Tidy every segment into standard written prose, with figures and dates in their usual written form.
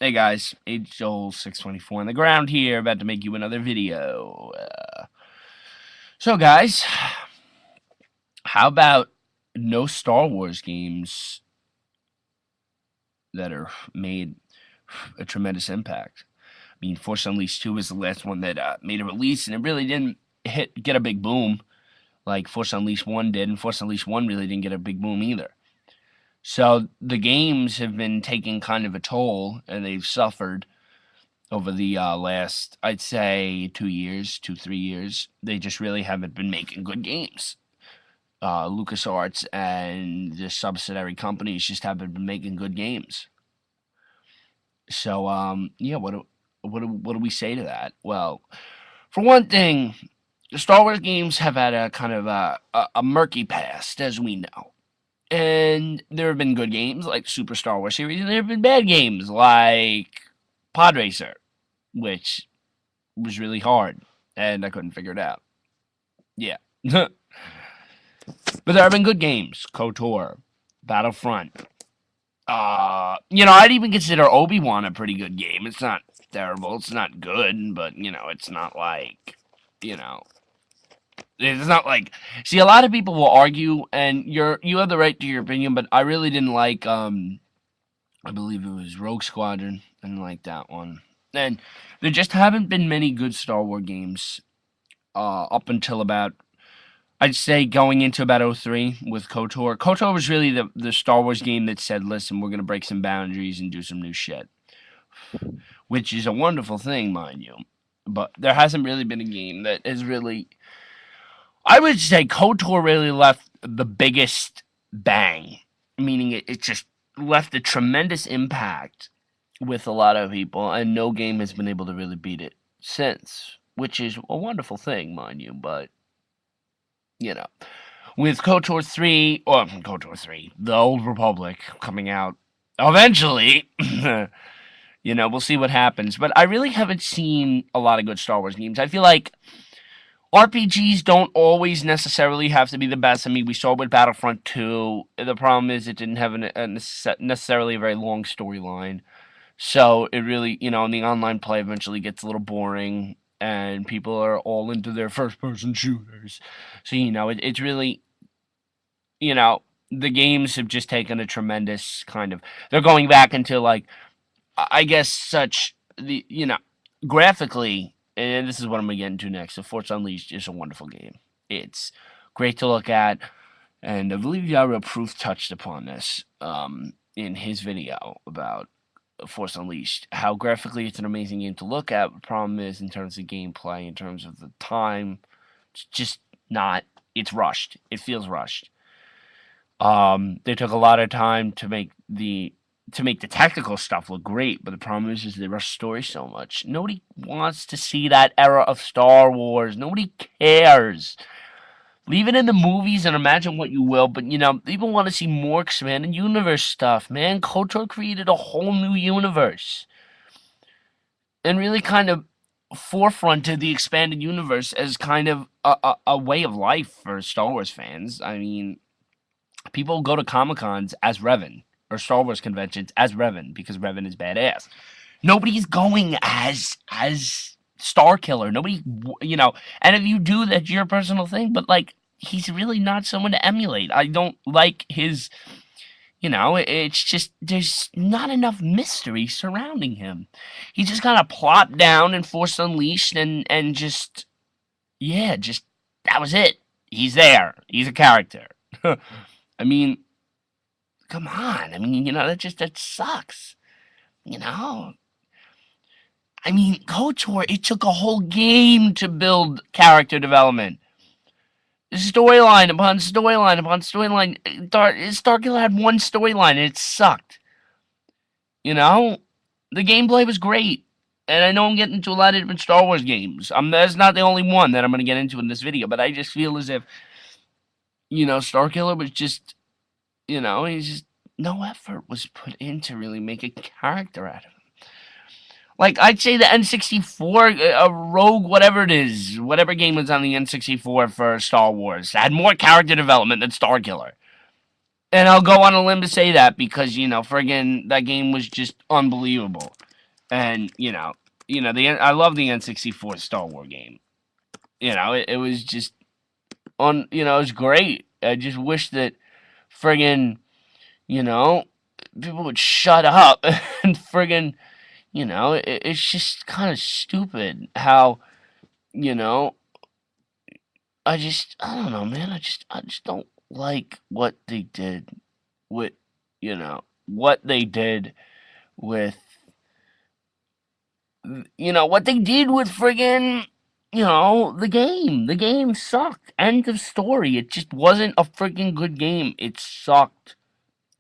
Hey guys, Age Joel 624 on the ground here, about to make you another video. So guys, how about no Star Wars games that are made a tremendous impact? I mean, Force Unleashed 2 was the last one that made a release, and it really didn't get a big boom like Force Unleashed 1 did, and Force Unleashed 1 really didn't get a big boom either. So the games have been taking kind of a toll, and they've suffered over the last, I'd say, 2 years, 3 years. They just really haven't been making good games. LucasArts and the subsidiary companies just haven't been making good games. So, yeah, what do we say to that? Well, for one thing, the Star Wars games have had a kind of a murky past, as we know. And there have been good games like Super Star Wars series, and there have been bad games like Pod Racer, which was really hard, and I couldn't figure it out. Yeah. But there have been good games. KOTOR, Battlefront. I'd even consider Obi-Wan a pretty good game. It's not terrible. It's not good, but, it's not like, you know, it's not like, see, a lot of people will argue, and you have the right to your opinion, but I really didn't like, I believe it was Rogue Squadron. I didn't like that one. And there just haven't been many good Star Wars games up until about, I'd say, going into about '03 with KOTOR. KOTOR was really the Star Wars game that said, listen, we're going to break some boundaries and do some new shit. Which is a wonderful thing, mind you. But there hasn't really been a game that has really, I would say KOTOR really left the biggest bang. Meaning it just left a tremendous impact with a lot of people, and no game has been able to really beat it since. Which is a wonderful thing, mind you, but, you know. With KOTOR 3, or KOTOR 3, The Old Republic, coming out eventually, we'll see what happens. But I really haven't seen a lot of good Star Wars games. I feel like RPGs don't always necessarily have to be the best. I mean, we saw with Battlefront 2, the problem is it didn't have necessarily a very long storyline. So it really, and the online play eventually gets a little boring, and people are all into their first person shooters. So, it's really, you know, the games have just taken a tremendous kind of. They're going back into, like, I guess, such graphically, and this is what I'm going to get into next. So, Force Unleashed is a wonderful game. It's great to look at, and I believe Yara Proof touched upon this in his video about Force Unleashed. How graphically it's an amazing game to look at. The problem is, in terms of gameplay, in terms of the time, it's just not. It's rushed. It feels rushed. They took a lot of time to make the technical stuff look great, but the problem is they rush story so much. Nobody wants to see that era of Star Wars. Nobody cares. Leave it in the movies and imagine what you will, but people want to see more expanded universe stuff, man. KOTOR created a whole new universe and really kind of forefronted the expanded universe as kind of a way of life for Star Wars fans. I mean, people go to Comic Cons as Revan or Star Wars conventions as Revan because Revan is badass. Nobody's going as Star Killer. Nobody, and if you do, that's your personal thing. But like, he's really not someone to emulate. I don't like his. It's just there's not enough mystery surrounding him. He just kind of plopped down and Force Unleashed and just yeah, just that was it. He's there. He's a character. I mean, come on. I mean, that sucks. You know, I mean, KOTOR, it took a whole game to build character development. Storyline upon storyline upon storyline. Starkiller had one storyline and it sucked. You know? The gameplay was great. And I know I'm getting into a lot of different Star Wars games. That's not the only one that I'm going to get into in this video, but I just feel as if, Starkiller was just, he's just, no effort was put in to really make a character out of him. Like, I'd say the N64, Rogue, whatever it is, whatever game was on the N64 for Star Wars, had more character development than Starkiller. And I'll go on a limb to say that because, friggin' that game was just unbelievable. And I love the N64 Star Wars game. It was just it was great. I just wish that friggin' you know people would shut up and friggin' it's just kind of stupid how you know I don't know, man. I just don't like what they did with what they did with what they did with friggin' the game. The game sucked. End of story. It just wasn't a friggin' good game. It sucked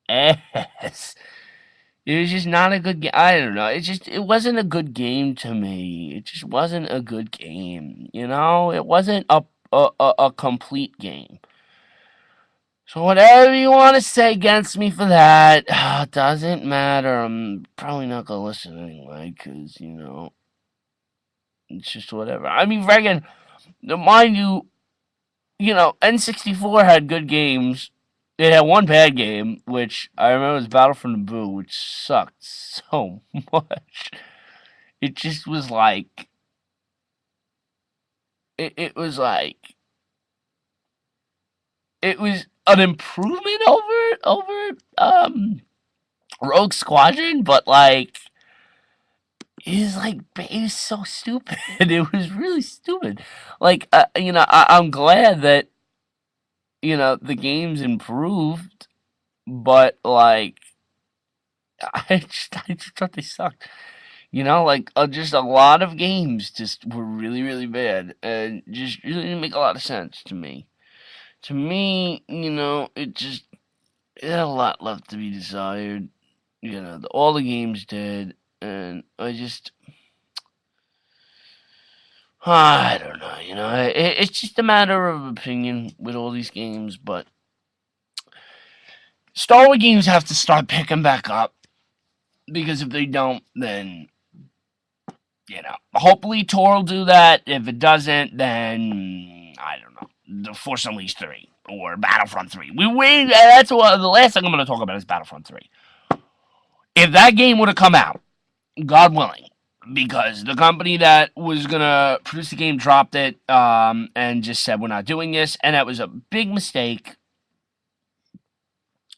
ass. It was just not a good game. I don't know. It wasn't a good game to me. It just wasn't a good game. It wasn't a complete game. So whatever you want to say against me for that, doesn't matter. I'm probably not gonna listen anyway, cause it's just whatever. I mean, friggin', mind you, N64 had good games. It had one bad game, which I remember was Battlefront Boo, which sucked so much. It just was like, it was like, it was an improvement over Rogue Squadron, but like, it was so stupid. It was really stupid. Like, I'm glad that the game's improved, but like, I just thought they sucked. Like just a lot of games just were really, really bad and just really didn't make a lot of sense to me. To me, it had a lot left to be desired. All the games did, and I don't know. It's just a matter of opinion with all these games, but Star Wars games have to start picking back up because if they don't, then hopefully Tor will do that. If it doesn't, then I don't know. The Force Unleashed 3 or Battlefront 3. That's what the last thing I'm going to talk about is Battlefront 3. If that game would have come out, God willing, because the company that was gonna produce the game dropped it and just said we're not doing this, and that was a big mistake.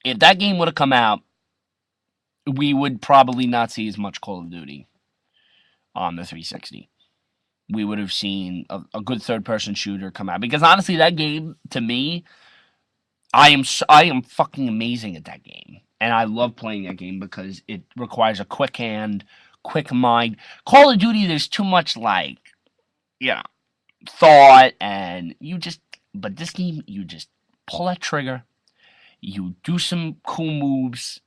If that game would have come out, we would probably not see as much Call of Duty on the 360. We would have seen a good third-person shooter come out because honestly, that game to me, I am fucking amazing at that game, and I love playing that game because it requires a quick hand, quick mind. Call of Duty, there's too much like yeah thought, and but this game, you just pull that trigger, you do some cool moves.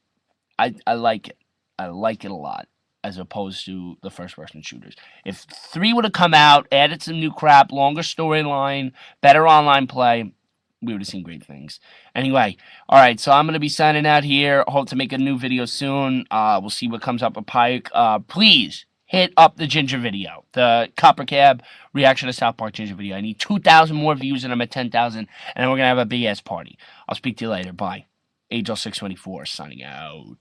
I like it. I like it a lot as opposed to the first person shooters. If 3 would have come out, added some new crap, longer storyline, better online play, we would have seen great things. Anyway, all right, so I'm going to be signing out here. Hope to make a new video soon. We'll see what comes up with Pike. Please hit up the Ginger video, the Copper Cab reaction to South Park Ginger video. I need 2,000 more views, and I'm at 10,000, and then we're going to have a big ass party. I'll speak to you later. Bye. Angel624 signing out.